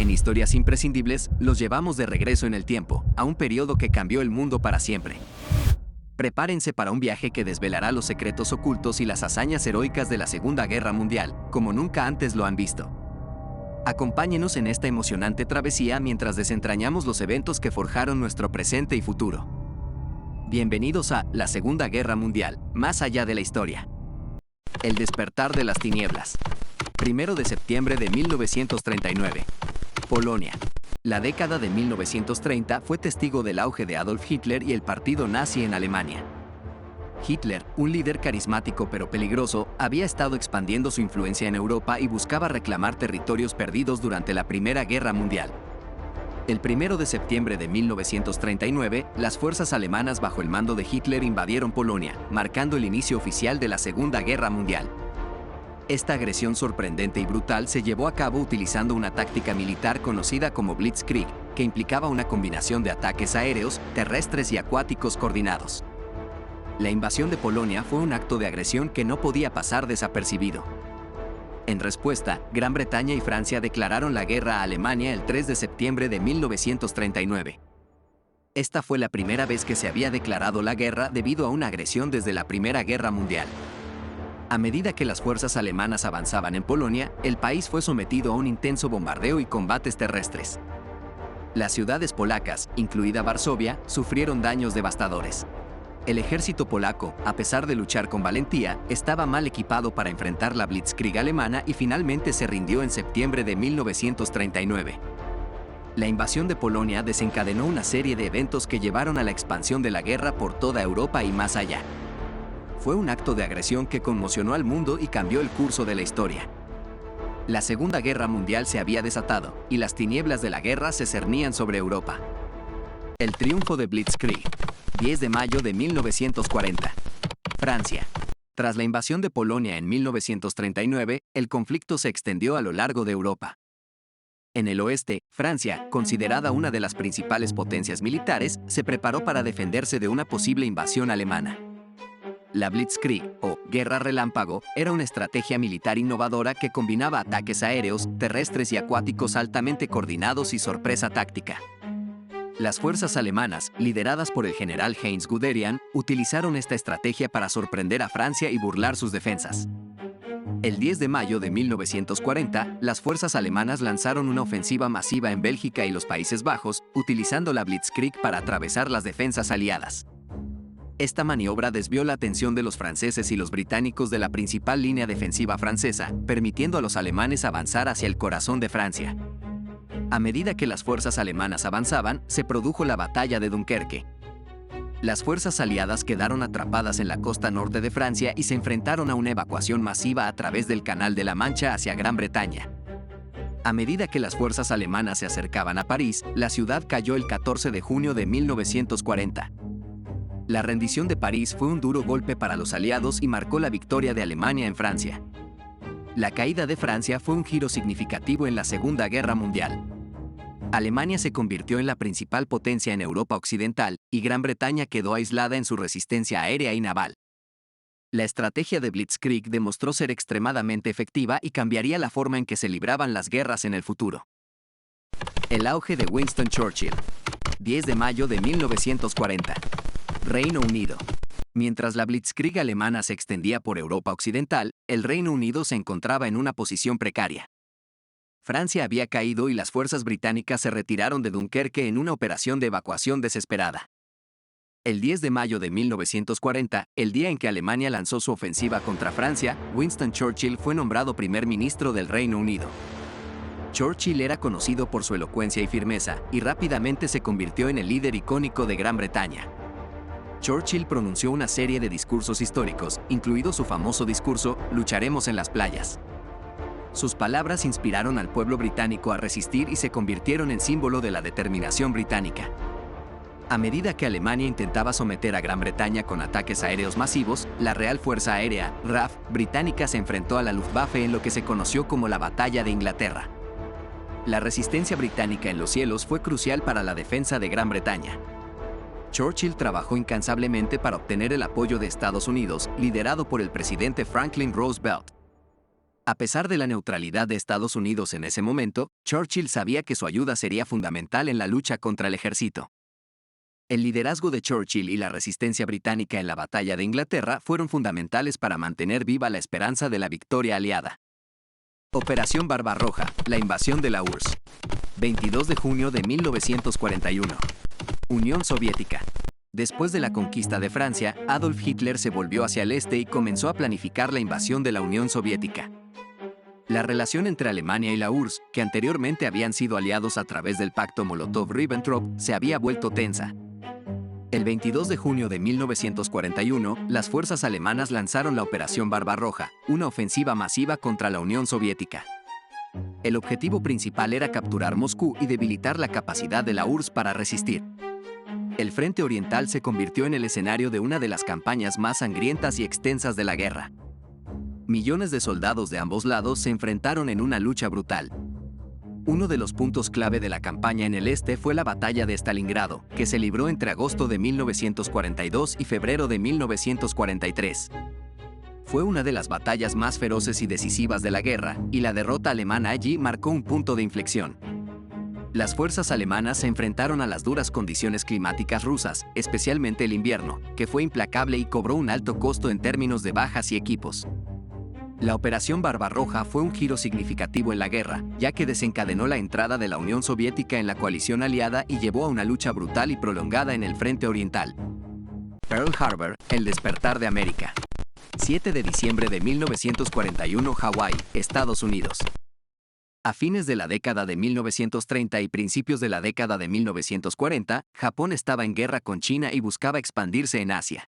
En Historias Imprescindibles, los llevamos de regreso en el tiempo, a un periodo que cambió el mundo para siempre. Prepárense para un viaje que desvelará los secretos ocultos y las hazañas heroicas de la Segunda Guerra Mundial, como nunca antes lo han visto. Acompáñenos en esta emocionante travesía mientras desentrañamos los eventos que forjaron nuestro presente y futuro. Bienvenidos a la Segunda Guerra Mundial, más allá de la historia. El despertar de las tinieblas. 1 de septiembre de 1939. Polonia. La década de 1930 fue testigo del auge de Adolf Hitler y el partido nazi en Alemania. Hitler, un líder carismático pero peligroso, había estado expandiendo su influencia en Europa y buscaba reclamar territorios perdidos durante la Primera Guerra Mundial. El 1 de septiembre de 1939, las fuerzas alemanas bajo el mando de Hitler invadieron Polonia, marcando el inicio oficial de la Segunda Guerra Mundial. Esta agresión sorprendente y brutal se llevó a cabo utilizando una táctica militar conocida como Blitzkrieg, que implicaba una combinación de ataques aéreos, terrestres y acuáticos coordinados. La invasión de Polonia fue un acto de agresión que no podía pasar desapercibido. En respuesta, Gran Bretaña y Francia declararon la guerra a Alemania el 3 de septiembre de 1939. Esta fue la primera vez que se había declarado la guerra debido a una agresión desde la Primera Guerra Mundial. A medida que las fuerzas alemanas avanzaban en Polonia, el país fue sometido a un intenso bombardeo y combates terrestres. Las ciudades polacas, incluida Varsovia, sufrieron daños devastadores. El ejército polaco, a pesar de luchar con valentía, estaba mal equipado para enfrentar la Blitzkrieg alemana y finalmente se rindió en septiembre de 1939. La invasión de Polonia desencadenó una serie de eventos que llevaron a la expansión de la guerra por toda Europa y más allá. Fue un acto de agresión que conmocionó al mundo y cambió el curso de la historia. La Segunda Guerra Mundial se había desatado, y las tinieblas de la guerra se cernían sobre Europa. El triunfo de Blitzkrieg. 10 de mayo de 1940. Francia. Tras la invasión de Polonia en 1939, el conflicto se extendió a lo largo de Europa. En el oeste, Francia, considerada una de las principales potencias militares, se preparó para defenderse de una posible invasión alemana. La Blitzkrieg, o Guerra Relámpago, era una estrategia militar innovadora que combinaba ataques aéreos, terrestres y acuáticos altamente coordinados y sorpresa táctica. Las fuerzas alemanas, lideradas por el general Heinz Guderian, utilizaron esta estrategia para sorprender a Francia y burlar sus defensas. El 10 de mayo de 1940, las fuerzas alemanas lanzaron una ofensiva masiva en Bélgica y los Países Bajos, utilizando la Blitzkrieg para atravesar las defensas aliadas. Esta maniobra desvió la atención de los franceses y los británicos de la principal línea defensiva francesa, permitiendo a los alemanes avanzar hacia el corazón de Francia. A medida que las fuerzas alemanas avanzaban, se produjo la batalla de Dunkerque. Las fuerzas aliadas quedaron atrapadas en la costa norte de Francia y se enfrentaron a una evacuación masiva a través del Canal de la Mancha hacia Gran Bretaña. A medida que las fuerzas alemanas se acercaban a París, la ciudad cayó el 14 de junio de 1940. La rendición de París fue un duro golpe para los aliados y marcó la victoria de Alemania en Francia. La caída de Francia fue un giro significativo en la Segunda Guerra Mundial. Alemania se convirtió en la principal potencia en Europa Occidental y Gran Bretaña quedó aislada en su resistencia aérea y naval. La estrategia de Blitzkrieg demostró ser extremadamente efectiva y cambiaría la forma en que se libraban las guerras en el futuro. El auge de Winston Churchill. 10 de mayo de 1940. Reino Unido. Mientras la Blitzkrieg alemana se extendía por Europa Occidental, el Reino Unido se encontraba en una posición precaria. Francia había caído y las fuerzas británicas se retiraron de Dunkerque en una operación de evacuación desesperada. El 10 de mayo de 1940, el día en que Alemania lanzó su ofensiva contra Francia, Winston Churchill fue nombrado primer ministro del Reino Unido. Churchill era conocido por su elocuencia y firmeza, y rápidamente se convirtió en el líder icónico de Gran Bretaña. Churchill pronunció una serie de discursos históricos, incluido su famoso discurso «Lucharemos en las playas». Sus palabras inspiraron al pueblo británico a resistir y se convirtieron en símbolo de la determinación británica. A medida que Alemania intentaba someter a Gran Bretaña con ataques aéreos masivos, la Real Fuerza Aérea, RAF, británica se enfrentó a la Luftwaffe en lo que se conoció como la Batalla de Inglaterra. La resistencia británica en los cielos fue crucial para la defensa de Gran Bretaña. Churchill trabajó incansablemente para obtener el apoyo de Estados Unidos, liderado por el presidente Franklin Roosevelt. A pesar de la neutralidad de Estados Unidos en ese momento, Churchill sabía que su ayuda sería fundamental en la lucha contra el ejército. El liderazgo de Churchill y la resistencia británica en la batalla de Inglaterra fueron fundamentales para mantener viva la esperanza de la victoria aliada. Operación Barbarroja, la invasión de la URSS. 22 de junio de 1941. Unión Soviética. Después de la conquista de Francia, Adolf Hitler se volvió hacia el este y comenzó a planificar la invasión de la Unión Soviética. La relación entre Alemania y la URSS, que anteriormente habían sido aliados a través del pacto Molotov-Ribbentrop, se había vuelto tensa. El 22 de junio de 1941, las fuerzas alemanas lanzaron la Operación Barbarroja, una ofensiva masiva contra la Unión Soviética. El objetivo principal era capturar Moscú y debilitar la capacidad de la URSS para resistir. El Frente Oriental se convirtió en el escenario de una de las campañas más sangrientas y extensas de la guerra. Millones de soldados de ambos lados se enfrentaron en una lucha brutal. Uno de los puntos clave de la campaña en el este fue la batalla de Stalingrado, que se libró entre agosto de 1942 y febrero de 1943. Fue una de las batallas más feroces y decisivas de la guerra, y la derrota alemana allí marcó un punto de inflexión. Las fuerzas alemanas se enfrentaron a las duras condiciones climáticas rusas, especialmente el invierno, que fue implacable y cobró un alto costo en términos de bajas y equipos. La Operación Barbarroja fue un giro significativo en la guerra, ya que desencadenó la entrada de la Unión Soviética en la coalición aliada y llevó a una lucha brutal y prolongada en el Frente Oriental. Pearl Harbor, el despertar de América. 7 de diciembre de 1941, Hawái, Estados Unidos. A fines de la década de 1930 y principios de la década de 1940, Japón estaba en guerra con China y buscaba expandirse en Asia.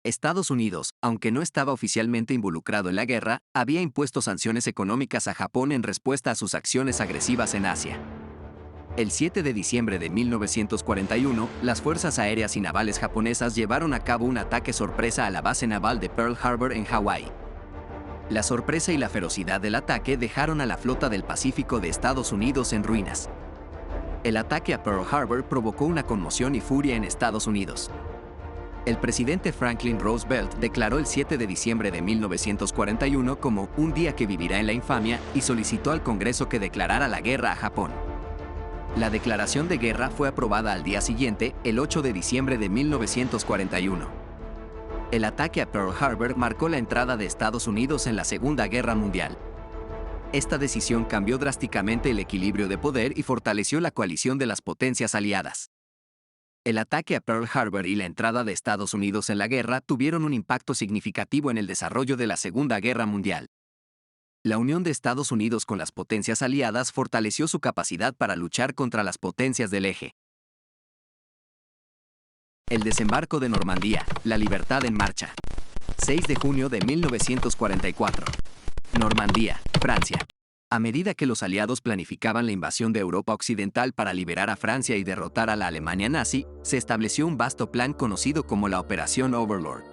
Estados Unidos, aunque no estaba oficialmente involucrado en la guerra, había impuesto sanciones económicas a Japón en respuesta a sus acciones agresivas en Asia. El 7 de diciembre de 1941, las fuerzas aéreas y navales japonesas llevaron a cabo un ataque sorpresa a la base naval de Pearl Harbor en Hawái. La sorpresa y la ferocidad del ataque dejaron a la flota del Pacífico de Estados Unidos en ruinas. El ataque a Pearl Harbor provocó una conmoción y furia en Estados Unidos. El presidente Franklin Roosevelt declaró el 7 de diciembre de 1941 como un día que vivirá en la infamia y solicitó al Congreso que declarara la guerra a Japón. La declaración de guerra fue aprobada al día siguiente, el 8 de diciembre de 1941. El ataque a Pearl Harbor marcó la entrada de Estados Unidos en la Segunda Guerra Mundial. Esta decisión cambió drásticamente el equilibrio de poder y fortaleció la coalición de las potencias aliadas. El ataque a Pearl Harbor y la entrada de Estados Unidos en la guerra tuvieron un impacto significativo en el desarrollo de la Segunda Guerra Mundial. La unión de Estados Unidos con las potencias aliadas fortaleció su capacidad para luchar contra las potencias del eje. El desembarco de Normandía, la libertad en marcha. 6 de junio de 1944. Normandía, Francia. A medida que los aliados planificaban la invasión de Europa Occidental para liberar a Francia y derrotar a la Alemania nazi, se estableció un vasto plan conocido como la Operación Overlord.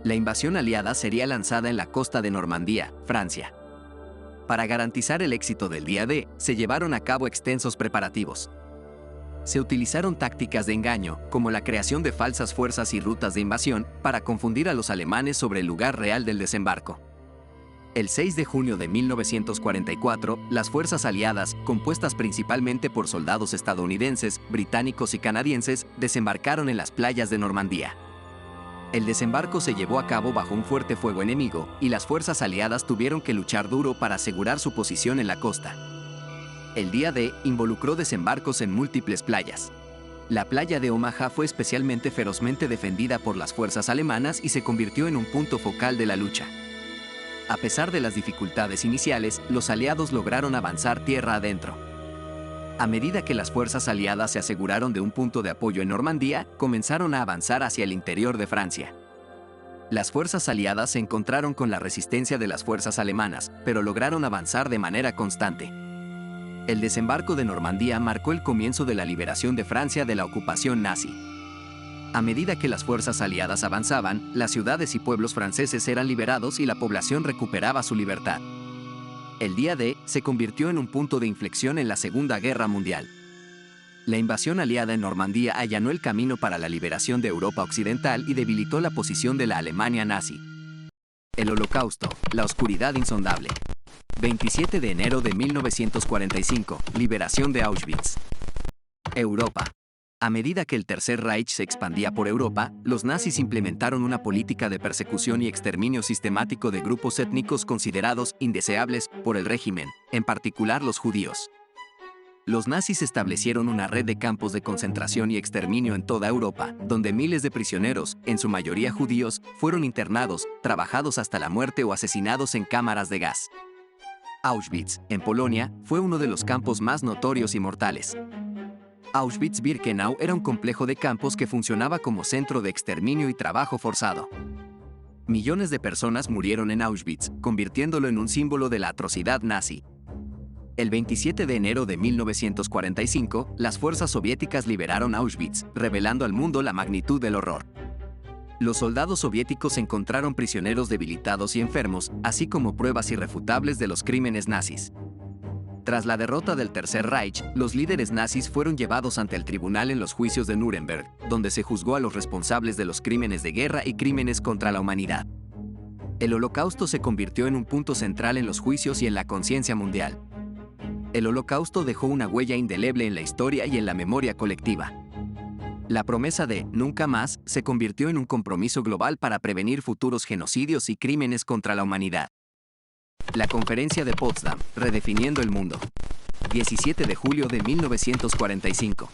La invasión aliada sería lanzada en la costa de Normandía, Francia. Para garantizar el éxito del día D, se llevaron a cabo extensos preparativos. Se utilizaron tácticas de engaño, como la creación de falsas fuerzas y rutas de invasión, para confundir a los alemanes sobre el lugar real del desembarco. El 6 de junio de 1944, las fuerzas aliadas, compuestas principalmente por soldados estadounidenses, británicos y canadienses, desembarcaron en las playas de Normandía. El desembarco se llevó a cabo bajo un fuerte fuego enemigo, y las fuerzas aliadas tuvieron que luchar duro para asegurar su posición en la costa. El día D involucró desembarcos en múltiples playas. La playa de Omaha fue especialmente ferozmente defendida por las fuerzas alemanas y se convirtió en un punto focal de la lucha. A pesar de las dificultades iniciales, los aliados lograron avanzar tierra adentro. A medida que las fuerzas aliadas se aseguraron de un punto de apoyo en Normandía, comenzaron a avanzar hacia el interior de Francia. Las fuerzas aliadas se encontraron con la resistencia de las fuerzas alemanas, pero lograron avanzar de manera constante. El desembarco de Normandía marcó el comienzo de la liberación de Francia de la ocupación nazi. A medida que las fuerzas aliadas avanzaban, las ciudades y pueblos franceses eran liberados y la población recuperaba su libertad. El día D se convirtió en un punto de inflexión en la Segunda Guerra Mundial. La invasión aliada en Normandía allanó el camino para la liberación de Europa Occidental y debilitó la posición de la Alemania nazi. El Holocausto, la oscuridad insondable. 27 de enero de 1945, liberación de Auschwitz. Europa. A medida que el Tercer Reich se expandía por Europa, los nazis implementaron una política de persecución y exterminio sistemático de grupos étnicos considerados indeseables por el régimen, en particular los judíos. Los nazis establecieron una red de campos de concentración y exterminio en toda Europa, donde miles de prisioneros, en su mayoría judíos, fueron internados, trabajados hasta la muerte o asesinados en cámaras de gas. Auschwitz, en Polonia, fue uno de los campos más notorios y mortales. Auschwitz-Birkenau era un complejo de campos que funcionaba como centro de exterminio y trabajo forzado. Millones de personas murieron en Auschwitz, convirtiéndolo en un símbolo de la atrocidad nazi. El 27 de enero de 1945, las fuerzas soviéticas liberaron Auschwitz, revelando al mundo la magnitud del horror. Los soldados soviéticos encontraron prisioneros debilitados y enfermos, así como pruebas irrefutables de los crímenes nazis. Tras la derrota del Tercer Reich, los líderes nazis fueron llevados ante el tribunal en los juicios de Nuremberg, donde se juzgó a los responsables de los crímenes de guerra y crímenes contra la humanidad. El Holocausto se convirtió en un punto central en los juicios y en la conciencia mundial. El Holocausto dejó una huella indeleble en la historia y en la memoria colectiva. La promesa de «nunca más» se convirtió en un compromiso global para prevenir futuros genocidios y crímenes contra la humanidad. La Conferencia de Potsdam, redefiniendo el mundo. 17 de julio de 1945.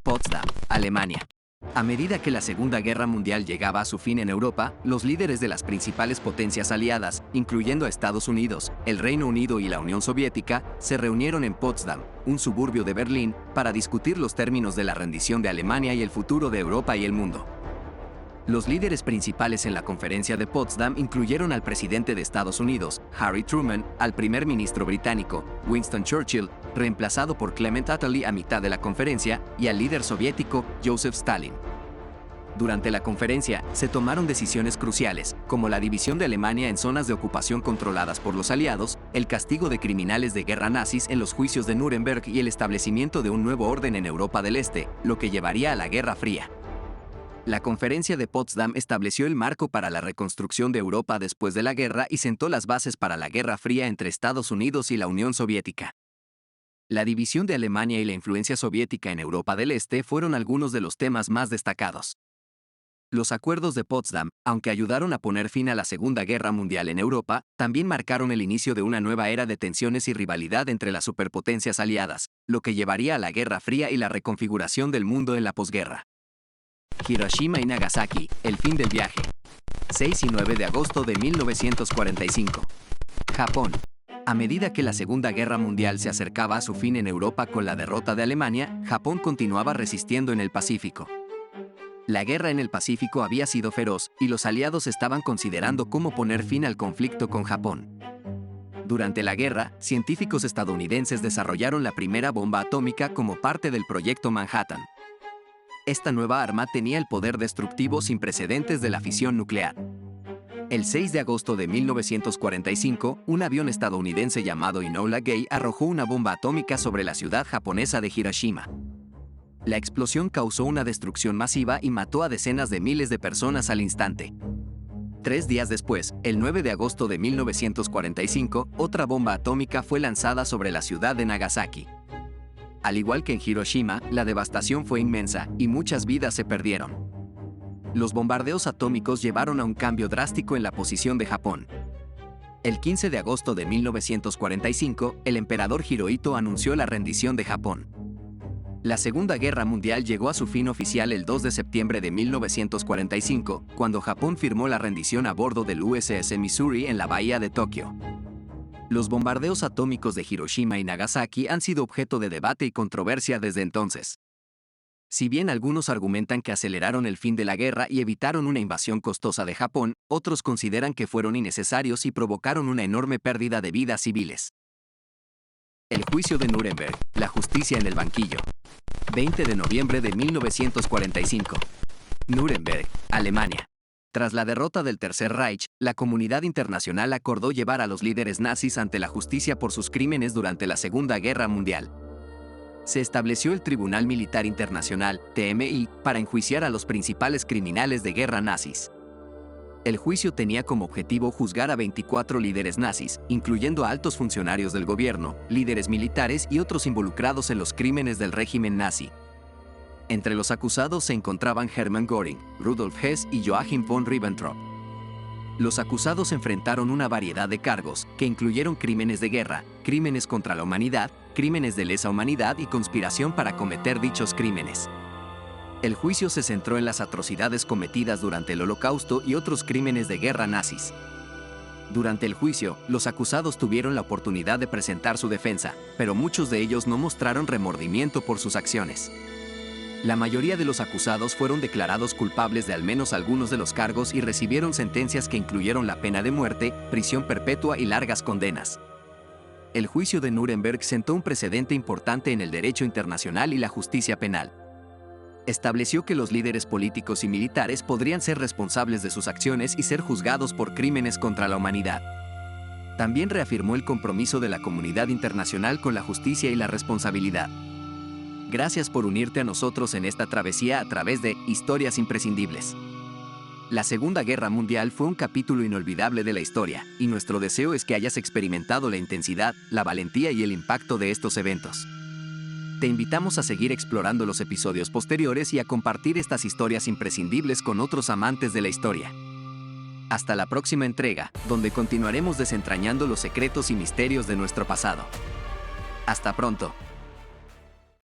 Potsdam, Alemania. A medida que la Segunda Guerra Mundial llegaba a su fin en Europa, los líderes de las principales potencias aliadas, incluyendo a Estados Unidos, el Reino Unido y la Unión Soviética, se reunieron en Potsdam, un suburbio de Berlín, para discutir los términos de la rendición de Alemania y el futuro de Europa y el mundo. Los líderes principales en la Conferencia de Potsdam incluyeron al presidente de Estados Unidos, Harry Truman, al primer ministro británico, Winston Churchill, reemplazado por Clement Attlee a mitad de la conferencia, y al líder soviético, Joseph Stalin. Durante la conferencia, se tomaron decisiones cruciales, como la división de Alemania en zonas de ocupación controladas por los aliados, el castigo de criminales de guerra nazis en los juicios de Nuremberg y el establecimiento de un nuevo orden en Europa del Este, lo que llevaría a la Guerra Fría. La Conferencia de Potsdam estableció el marco para la reconstrucción de Europa después de la guerra y sentó las bases para la Guerra Fría entre Estados Unidos y la Unión Soviética. La división de Alemania y la influencia soviética en Europa del Este fueron algunos de los temas más destacados. Los acuerdos de Potsdam, aunque ayudaron a poner fin a la Segunda Guerra Mundial en Europa, también marcaron el inicio de una nueva era de tensiones y rivalidad entre las superpotencias aliadas, lo que llevaría a la Guerra Fría y la reconfiguración del mundo en la posguerra. Hiroshima y Nagasaki, el fin del viaje. 6 y 9 de agosto de 1945. Japón. A medida que la Segunda Guerra Mundial se acercaba a su fin en Europa con la derrota de Alemania, Japón continuaba resistiendo en el Pacífico. La guerra en el Pacífico había sido feroz, y los aliados estaban considerando cómo poner fin al conflicto con Japón. Durante la guerra, científicos estadounidenses desarrollaron la primera bomba atómica como parte del Proyecto Manhattan. Esta nueva arma tenía el poder destructivo sin precedentes de la fisión nuclear. El 6 de agosto de 1945, un avión estadounidense llamado Enola Gay arrojó una bomba atómica sobre la ciudad japonesa de Hiroshima. La explosión causó una destrucción masiva y mató a decenas de miles de personas al instante. 3 días después, el 9 de agosto de 1945, otra bomba atómica fue lanzada sobre la ciudad de Nagasaki. Al igual que en Hiroshima, la devastación fue inmensa y muchas vidas se perdieron. Los bombardeos atómicos llevaron a un cambio drástico en la posición de Japón. El 15 de agosto de 1945, el emperador Hirohito anunció la rendición de Japón. La Segunda Guerra Mundial llegó a su fin oficial el 2 de septiembre de 1945, cuando Japón firmó la rendición a bordo del USS Missouri en la bahía de Tokio. Los bombardeos atómicos de Hiroshima y Nagasaki han sido objeto de debate y controversia desde entonces. Si bien algunos argumentan que aceleraron el fin de la guerra y evitaron una invasión costosa de Japón, otros consideran que fueron innecesarios y provocaron una enorme pérdida de vidas civiles. El juicio de Nuremberg, la justicia en el banquillo. 20 de noviembre de 1945. Nuremberg, Alemania. Tras la derrota del Tercer Reich, la comunidad internacional acordó llevar a los líderes nazis ante la justicia por sus crímenes durante la Segunda Guerra Mundial. Se estableció el Tribunal Militar Internacional, TMI, para enjuiciar a los principales criminales de guerra nazis. El juicio tenía como objetivo juzgar a 24 líderes nazis, incluyendo a altos funcionarios del gobierno, líderes militares y otros involucrados en los crímenes del régimen nazi. Entre los acusados se encontraban Hermann Göring, Rudolf Hess y Joachim von Ribbentrop. Los acusados enfrentaron una variedad de cargos, que incluyeron crímenes de guerra, crímenes contra la humanidad, crímenes de lesa humanidad y conspiración para cometer dichos crímenes. El juicio se centró en las atrocidades cometidas durante el Holocausto y otros crímenes de guerra nazis. Durante el juicio, los acusados tuvieron la oportunidad de presentar su defensa, pero muchos de ellos no mostraron remordimiento por sus acciones. La mayoría de los acusados fueron declarados culpables de al menos algunos de los cargos y recibieron sentencias que incluyeron la pena de muerte, prisión perpetua y largas condenas. El juicio de Nuremberg sentó un precedente importante en el derecho internacional y la justicia penal. Estableció que los líderes políticos y militares podrían ser responsables de sus acciones y ser juzgados por crímenes contra la humanidad. También reafirmó el compromiso de la comunidad internacional con la justicia y la responsabilidad. Gracias por unirte a nosotros en esta travesía a través de Historias Imprescindibles. La Segunda Guerra Mundial fue un capítulo inolvidable de la historia, y nuestro deseo es que hayas experimentado la intensidad, la valentía y el impacto de estos eventos. Te invitamos a seguir explorando los episodios posteriores y a compartir estas historias imprescindibles con otros amantes de la historia. Hasta la próxima entrega, donde continuaremos desentrañando los secretos y misterios de nuestro pasado. Hasta pronto.